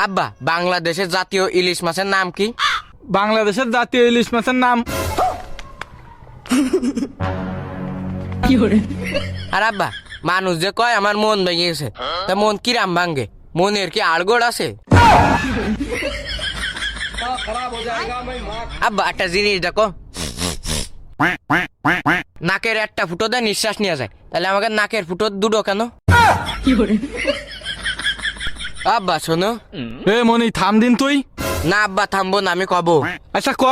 আব্বা বাংলাদেশের জাতীয় ইলিশ মাছের নাম কি? বাংলাদেশের জাতীয় ইলিশ মাছের নাম আর আব্বা মানুষ যে কয় আমার মন ভেঙে গেছে, তা মন কিরাম ভাঙ্গে? মনের কি আড়গোড় আছে? আব্বা একটা জিনিস দেখো, নাকের একটা ফুটো দেয় নিঃশ্বাস নিয়ে যায়, তাহলে আমাকে নাকের ফুটো দুটো কেন? আব্বা শোনো। এ মনি থাম দিন তুই। না আব্বা থামবো না, আমি কব। আচ্ছা ক।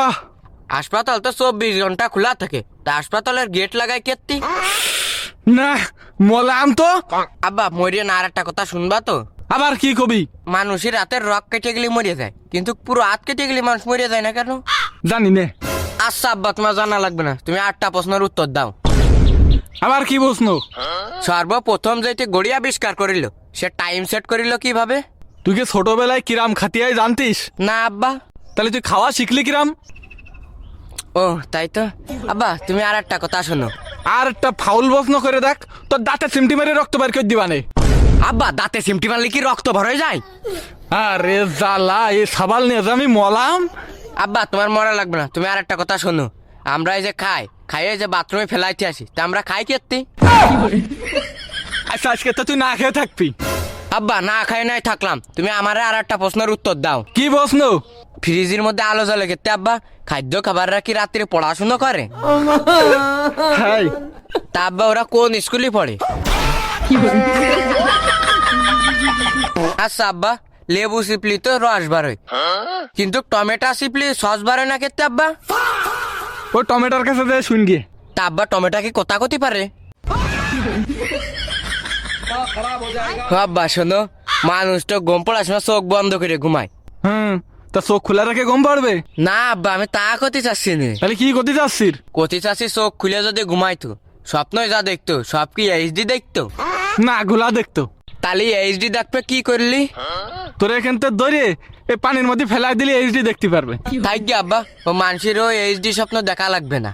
হাসপাতাল তো 24 ঘন্টা খোলা থাকে, তা হাসপাতালের গেট লাগায় কেত্তি? না মলাম তো। আব্বা মরিয়ে না, আর একটা কথা শুনবা তো? আবার কি কবি? মানুষের হাতের রক কেটে গেলে মরে যায়, কিন্তু পুরো হাত কেটে গেলে মানুষ মরে যায় না কেন? জানি নে। আচ্ছা আব্বা তোমার জানা লাগবে না, তুমি 8টা প্রশ্নের উত্তর দাও। আবার কি প্রশ্ন? সর্বপ্রথম যেটি গড়ি আবিষ্কার করিল, সে টাইম সেট করিল কিভাবে? তুই কি ছোটবেলায় কিরাম খাতিয়াই জানতিস? না আব্বা। তাহলে তুই খাওয়া শিখলি কিরাম? ও তাই তো। আব্বা তুমি আর একটা কথা শোনো। আর একটা ফাউল প্রশ্ন করে দেখ, তোর দাঁতে চিমটি মেরে রক্ত বের করে দিবানে। আব্বা দাঁতে সিমটি মারলে কি রক্ত ভরে যায়? আরে জ্বালা, এ সাবাল নিয়ে যে আমি মলাম। আব্বা তোমার মরা লাগবে না, তুমি আর একটা কথা শোনো। আমরা এই যে খাইয়ে যে বাথরুমে ফেলাইতে আসি, তা আমরা খাই কেত্তি? আচ্ছা আজকে তো তুই না খেয়ে থাকবি। আব্বা না খাই নাই থাকলাম, তুমি আমারে আর একটা প্রশ্নের উত্তর দাও। কি প্রশ্ন? ফ্রিজের মধ্যে আলো জ্বলে কেত্তি আব্বা? খাদ্য খাবাররা কি রাত্রে পড়াশুনো করে? হাই তা আব্বা ওরা কোন স্কুলে পড়ে? আচ্ছা আব্বা লেবু চিপলি তো রস বারোয়, কিন্তু টমেটো চিপলি সস বারে না কেত্তি আব্বা? ও টমেটোর কাছে যে শুন গিয়ে। তা আব্বা টমেটো কি কথা কতি পারে? আব্বা শোনো, মানুষ তো ঘুম পড়ার সময় চোখ বন্ধ করে ঘুমায়। তা চোখ খোলা রেখে ঘুম পাড়বে? না আব্বা আমি তা কতি চাচ্ছি না। তাহলে কি করতে যাচ্ছিস? কতি চাচ্ছি চোখ খুলে যদি ঘুমাইতো, স্বপ্নই যা দেখতো সব কি এইচডি দেখতো? না গুলা দেখতো। তাহলে এইচডি দেখবে কি করলি? তোর এখান থেকে ধরে এই পানির মধ্যে ফেলাই দিলে এইচডি দেখতে পারবে। থাক গে আব্বা, ও মানুষেরও এইচডি স্বপ্ন দেখা লাগবে না।